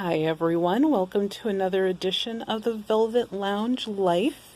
Hi everyone, welcome to another edition of the Velvet Lounge Life.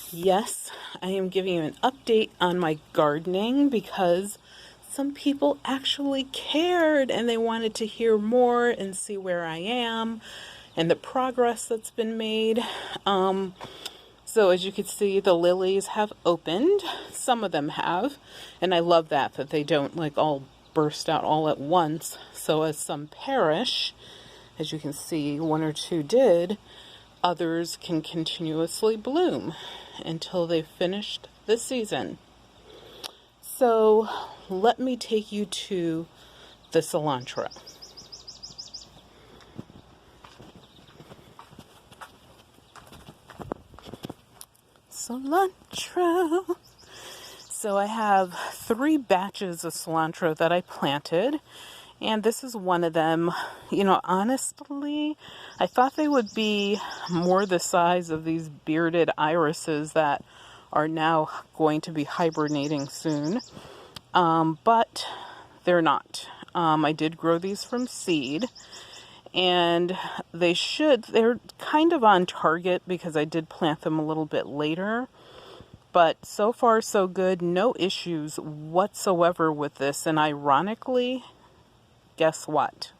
Yes, I am giving you an update on my gardening because some people actually cared and they wanted to hear more and see where I am and the progress that's been made. So as you can see, the lilies have opened. Some of them have, and I love that they don't like all burst out all at once. So as some perish, as you can see, one or two did, others can continuously bloom until they've finished the season. So let me take you to the cilantro. Cilantro. So I have 3 batches of cilantro that I planted. And this is one of them. You know, honestly, I thought they would be more the size of these bearded irises that are now going to be hibernating soon. But they're not. I did grow these from seed. And they're kind of on target because I did plant them a little bit later. But so far so good. No issues whatsoever with this. And ironically, guess what?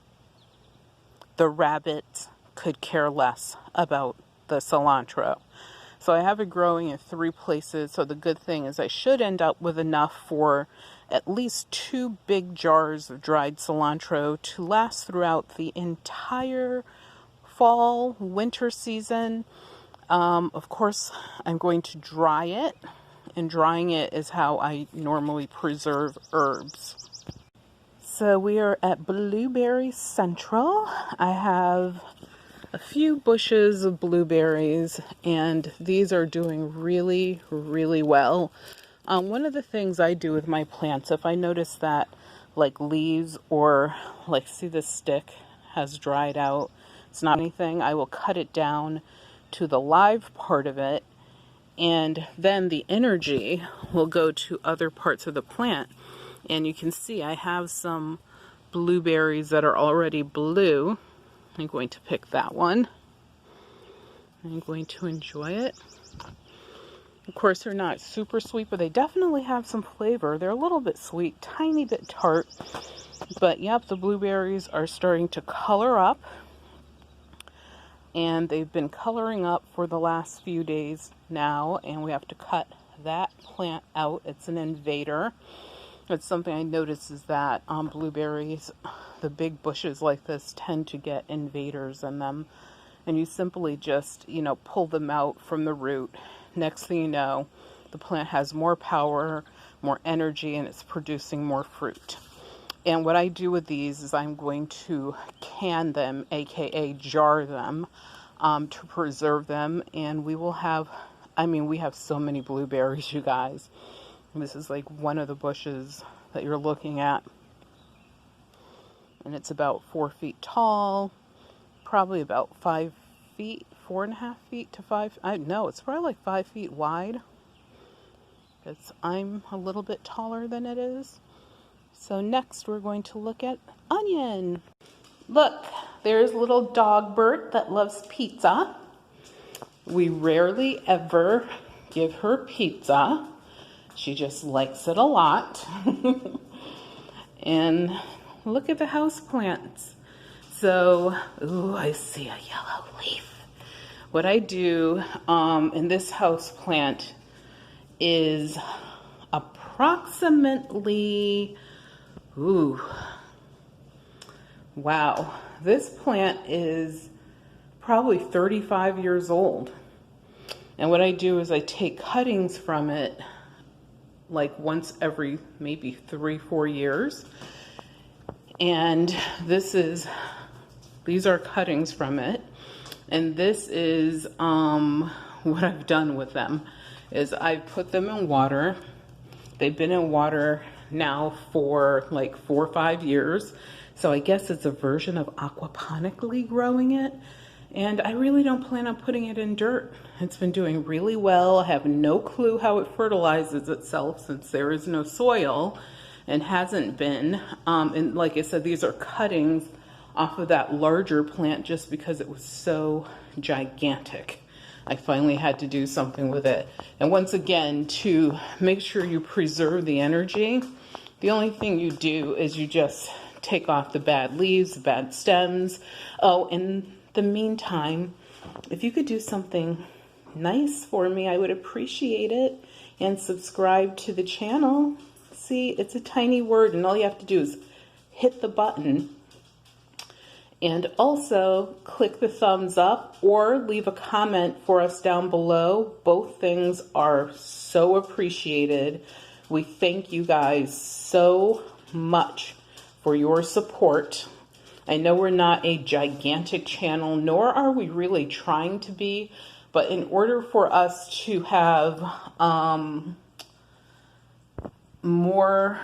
The rabbits could care less about the cilantro. So I have it growing in 3 places. So the good thing is I should end up with enough for at least 2 big jars of dried cilantro to last throughout the entire fall, winter season. Of course, I'm going to dry it. And drying it is how I normally preserve herbs. So we are at Blueberries Central. I have a few bushes of blueberries and these are doing really, really well. One of the things I do with my plants, if I notice that like leaves or like see this stick has dried out, it's not anything, I will cut it down to the live part of it and then the energy will go to other parts of the plant. And you can see I have some blueberries that are already blue. I'm going to pick that one. I'm going to enjoy it. Of course, they're not super sweet, but they definitely have some flavor. They're a little bit sweet, tiny bit tart. But yep, the blueberries are starting to color up. And they've been coloring up for the last few days now. And we have to cut that plant out. It's an invader. It's something I notice is that blueberries, the big bushes like this tend to get invaders in them. And you simply just, pull them out from the root. Next thing you know, the plant has more power, more energy, and it's producing more fruit. And what I do with these is I'm going to can them, aka jar them, to preserve them. And we will have, we have so many blueberries, you guys. This is like one of the bushes that you're looking at. And it's about 4 feet tall, probably about 5 feet, 4.5 feet to 5. It's probably like 5 feet wide. Because I'm a little bit taller than it is. So next we're going to look at onion. Look, there's little dog Bert that loves pizza. We rarely ever give her pizza. She just likes it a lot. And look at the houseplants. So, I see a yellow leaf. What I do in this houseplant is approximately, wow. This plant is probably 35 years old. And what I do is I take cuttings from it like once every maybe 3-4 years. And these are cuttings from it. And this is what I've done with them is I put them in water. They've been in water now for like 4 or 5 years. So I guess it's a version of aquaponically growing it. And I really don't plan on putting it in dirt. It's been doing really well. I have no clue how it fertilizes itself since there is no soil and hasn't been. And like I said, these are cuttings off of that larger plant just because it was so gigantic. I finally had to do something with it. And once again, to make sure you preserve the energy, the only thing you do is you just take off the bad leaves, the bad stems. Oh, in the meantime, if you could do something nice for me, I would appreciate it. And subscribe to the channel. See, it's a tiny word, and all you have to do is hit the button. And also click the thumbs up or leave a comment for us down below. Both things are so appreciated. We thank you guys so much for your support. I know we're not a gigantic channel, nor are we really trying to be, but in order for us to have more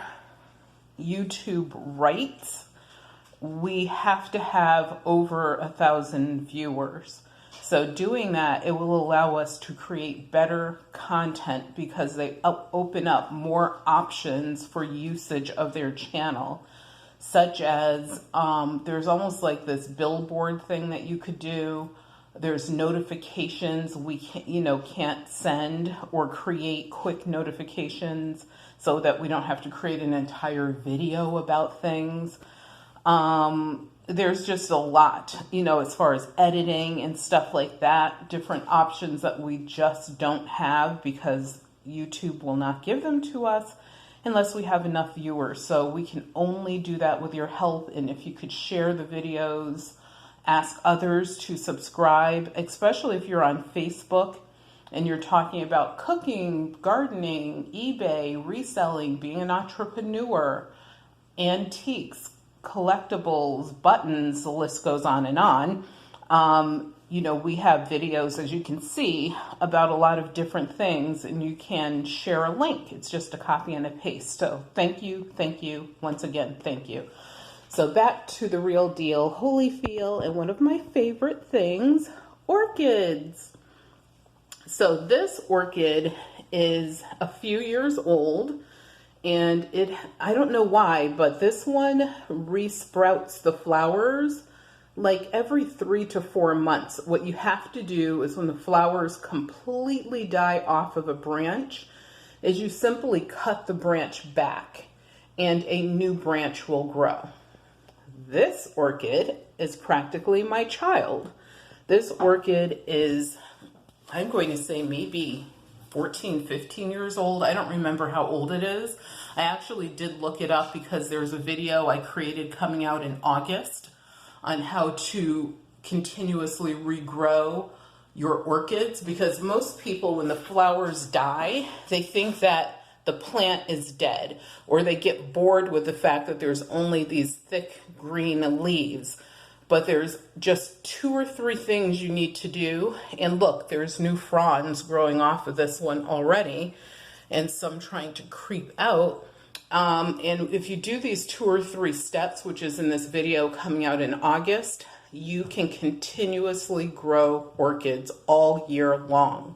YouTube rights, we have to have over 1,000 viewers. So doing that, it will allow us to create better content because they open up more options for usage of their channel, such as there's almost like this billboard thing that you could do. There's notifications we can't send or create quick notifications so that we don't have to create an entire video about things. There's just a lot, as far as editing and stuff like that, different options that we just don't have because YouTube will not give them to us unless we have enough viewers. So we can only do that with your help. And if you could share the videos, ask others to subscribe, especially if you're on Facebook and you're talking about cooking, gardening, eBay, reselling, being an entrepreneur, antiques, collectibles, buttons, the list goes on and on. We have videos, as you can see, about a lot of different things, and you can share a link. It's just a copy and a paste. So thank you, once again, thank you. So back to the real deal, Holyfield, and one of my favorite things, orchids. So this orchid is a few years old. And I don't know why, but this one resprouts the flowers like every 3 to 4 months. What you have to do is when the flowers completely die off of a branch, is you simply cut the branch back and a new branch will grow. This orchid is practically my child. This orchid is, I'm going to say maybe 14, 15 years old. I don't remember how old it is. I actually did look it up because there's a video I created coming out in August on how to continuously regrow your orchids, because most people, when the flowers die, they think that the plant is dead, or they get bored with the fact that there's only these thick green leaves. But there's just 2 or 3 things you need to do. And look, there's new fronds growing off of this one already, and some trying to creep out. And if you do these 2 or 3 steps, which is in this video coming out in August, you can continuously grow orchids all year long.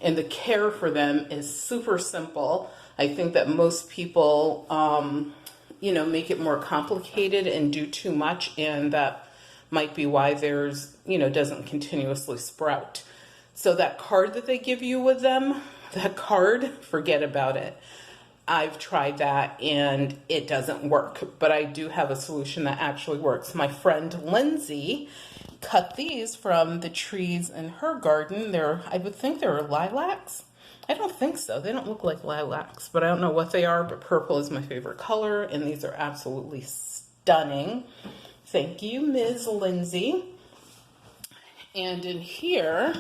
And the care for them is super simple. I think that most people, make it more complicated and do too much, and that might be why there's, doesn't continuously sprout. So that card that they give you with them, that card, forget about it. I've tried that and it doesn't work, but I do have a solution that actually works. My friend Lindsay cut these from the trees in her garden. I would think they're lilacs. I don't think so. They don't look like lilacs, but I don't know what they are, but purple is my favorite color, and these are absolutely stunning. Thank you, Ms. Lindsay. And in here,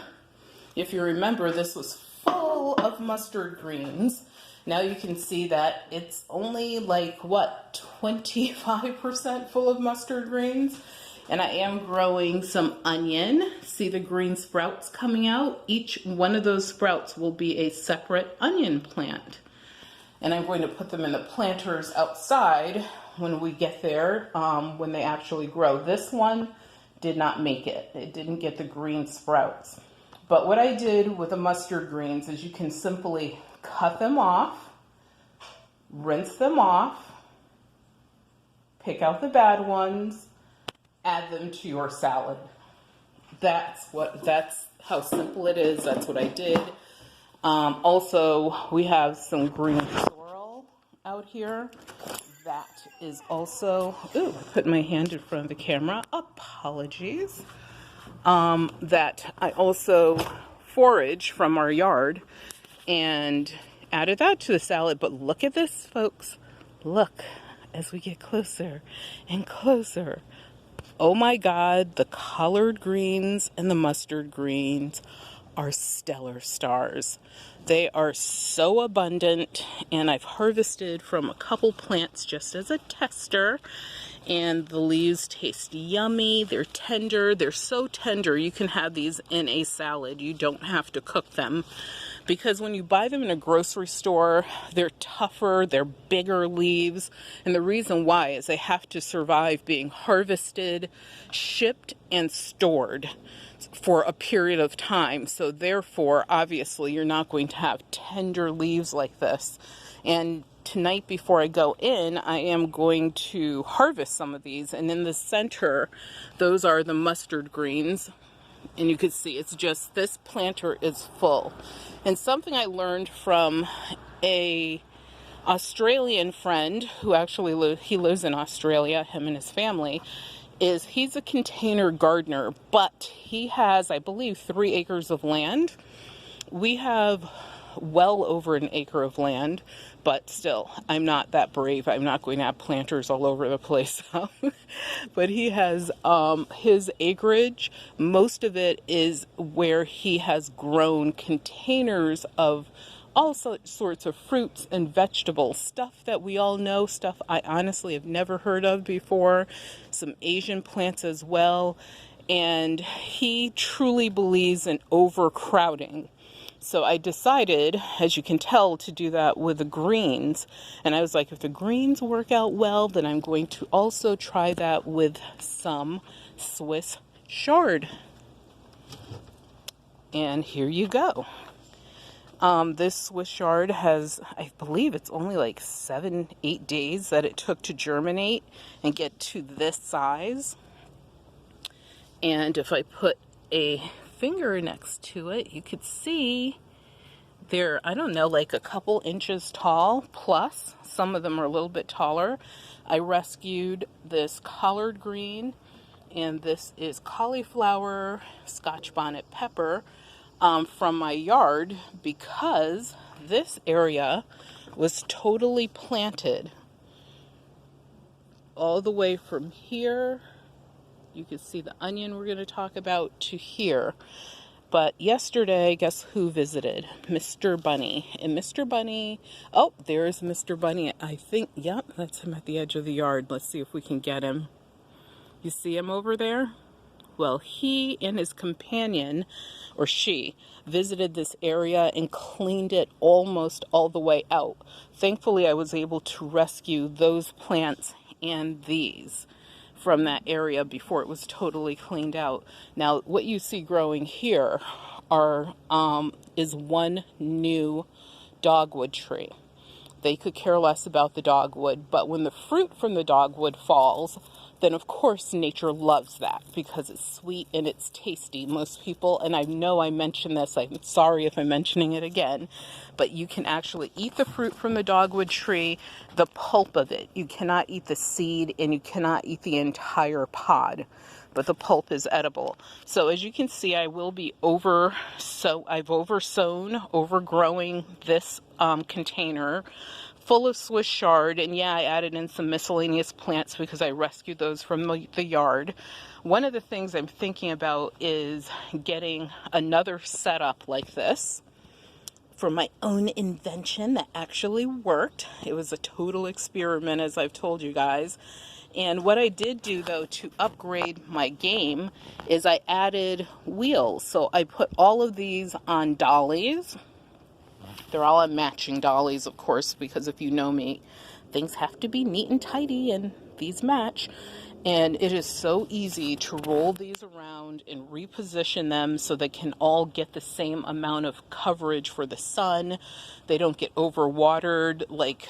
if you remember, this was full of mustard greens. Now you can see that it's only like, 25% full of mustard greens. And I am growing some onion. See the green sprouts coming out? Each one of those sprouts will be a separate onion plant. And I'm going to put them in the planters outside when we get there, when they actually grow. This one did not make it. It didn't get the green sprouts. But what I did with the mustard greens is you can simply cut them off, rinse them off, pick out the bad ones, add them to your salad. That's how simple it is. That's what I did. Also, we have some green sorrel out here. That is also, ooh, I put my hand in front of the camera. Apologies. That I also forage from our yard and added that to the salad. But look at this, folks. Look as we get closer and closer. Oh my God, the collard greens and the mustard greens are stellar stars. They are so abundant, and I've harvested from a couple plants just as a tester, and the leaves taste yummy. They're tender. They're so tender you can have these in a salad. You don't have to cook them, because when you buy them in a grocery store, they're tougher, they're bigger leaves, and the reason why is they have to survive being harvested, shipped, and stored for a period of time. So therefore, obviously, you're not going to have tender leaves like this. And tonight, before I go in, I am going to harvest some of these. And in the center, those are the mustard greens. And you can see it's just, this planter is full. And something I learned from a Australian friend who actually he lives in Australia, him and his family, is he's a container gardener, but he has, I believe, 3 acres of land. We have well over an acre of land, but still, I'm not that brave. I'm not going to have planters all over the place. But he has his acreage. Most of it is where he has grown containers of all sorts of fruits and vegetables, stuff that we all know, stuff I honestly have never heard of before, some Asian plants as well. And he truly believes in overcrowding. So I decided, as you can tell, to do that with the greens. And I was like, if the greens work out well, then I'm going to also try that with some Swiss chard. And here you go. This Swiss chard has, I believe it's only like 7-8 days that it took to germinate and get to this size. And if I put a finger next to it, you could see they're, I don't know, like a couple inches tall plus. Some of them are a little bit taller. I rescued this collard green, and this is cauliflower, Scotch bonnet pepper, from my yard, because this area was totally planted all the way from here. You can see the onion we're going to talk about to here. But yesterday, guess who visited? Mr. Bunny. And Mr. Bunny, oh, there's Mr. Bunny. I think, yep, that's him at the edge of the yard. Let's see if we can get him. You see him over there? Well, he and his companion, or she, visited this area and cleaned it almost all the way out. Thankfully, I was able to rescue those plants and these from that area before it was totally cleaned out. Now, what you see growing here is one new dogwood tree. They could care less about the dogwood, but when the fruit from the dogwood falls, then of course nature loves that because it's sweet and it's tasty. Most people, and I know I mentioned this, I'm sorry if I'm mentioning it again, but you can actually eat the fruit from the dogwood tree, the pulp of it. You cannot eat the seed and you cannot eat the entire pod, but the pulp is edible. So as you can see, I will be I've overgrowing this container full of Swiss chard, and yeah, I added in some miscellaneous plants because I rescued those from the yard. One of the things I'm thinking about is getting another setup like this for my own invention that actually worked. It was a total experiment, as I've told you guys. And what I did do, though, to upgrade my game is I added wheels. So I put all of these on dollies. They're all on matching dollies, of course, because if you know me, things have to be neat and tidy, and these match. And it is so easy to roll these around and reposition them so they can all get the same amount of coverage for the sun. They don't get overwatered like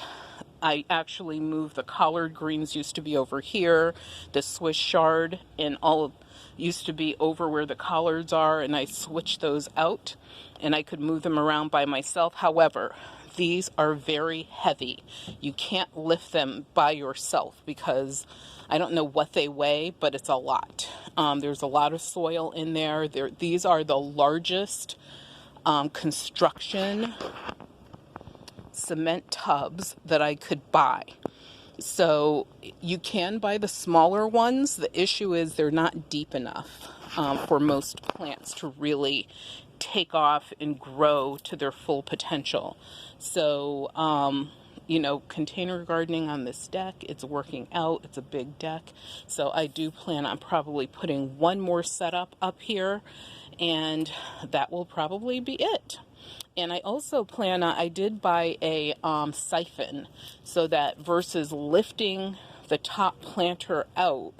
I actually moved the collard greens used to be over here, the Swiss chard and all used to be over where the collards are, and I switched those out and I could move them around by myself. However, these are very heavy. You can't lift them by yourself because I don't know what they weigh, but it's a lot. There's a lot of soil in there. These are the largest construction cement tubs that I could buy. So you can buy the smaller ones. The issue is they're not deep enough for most plants to really take off and grow to their full potential. So, you know, container gardening on this deck, it's working out. It's a big deck. So I do plan on probably putting one more setup up here, and that will probably be it. And I also plan on, I did buy a siphon so that versus lifting the top planter out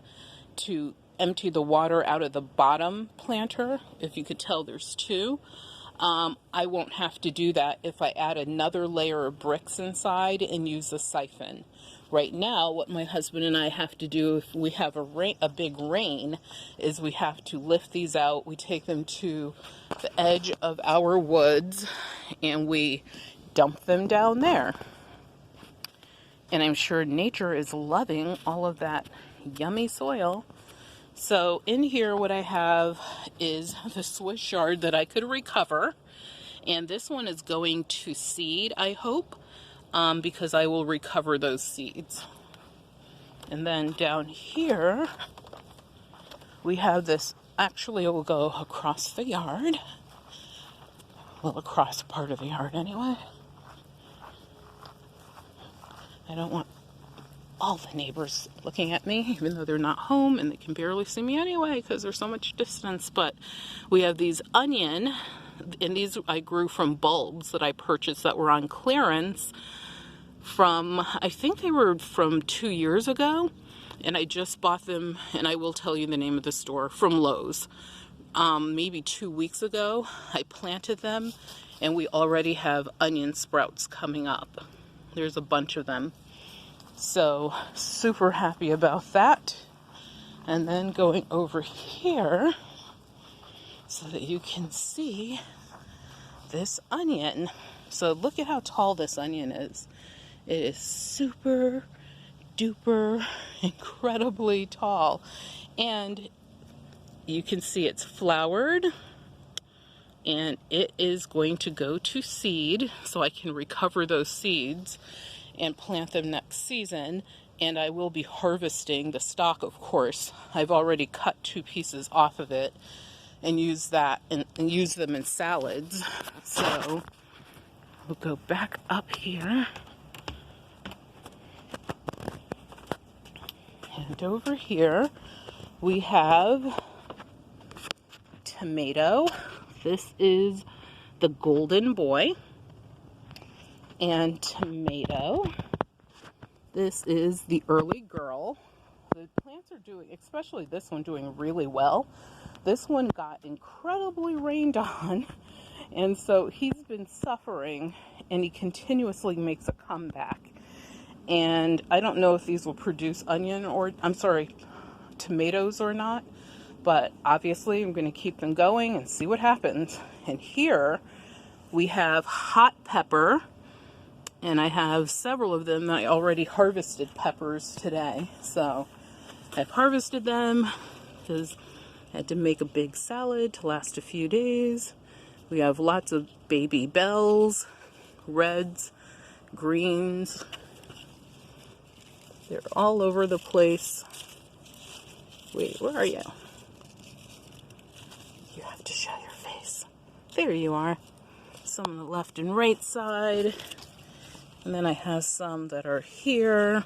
to empty the water out of the bottom planter, if you could tell there's two, I won't have to do that if I add another layer of bricks inside and use a siphon. Right now, what my husband and I have to do if we have a big rain is we have to lift these out. We take them to the edge of our woods and we dump them down there. And I'm sure nature is loving all of that yummy soil. So in here what I have is the Swiss chard that I could recover. And this one is going to seed, I hope, because I will recover those seeds. And then down here we have this, actually it will go across the yard. Well, across part of the yard anyway. I don't want all the neighbors looking at me, even though they're not home and they can barely see me anyway because there's so much distance. But we have these onion, and these I grew from bulbs that I purchased that were on clearance from, I think they were from 2 years ago, and I just bought them, and I will tell you the name of the store, from Lowe's. Maybe 2 weeks ago. I planted them and we already have onion sprouts coming up. There's a bunch of them. So super happy about that. And then going over here so that you can see this onion. So look at how tall this onion is. It is super duper incredibly tall. And you can see it's flowered and it is going to go to seed so I can recover those seeds and plant them next season. And I will be harvesting the stalk, of course. I've already cut 2 pieces off of it and use that and use them in salads. So we'll go back up here and over here we have tomato. This is the golden boy. And tomato. This is the early girl. The plants are doing, especially this one, doing really well. This one got incredibly rained on, and so he's been suffering, and he continuously makes a comeback. And I don't know if these will produce tomatoes or not. But obviously I'm going to keep them going and see what happens. And here we have hot pepper. And I have several of them that I already harvested peppers today. So I've harvested them because I had to make a big salad to last a few days. We have lots of baby bells, reds, greens. They're all over the place. Wait, where are you? You have to show your face. There you are. Some on the left and right side. And then I have some that are here.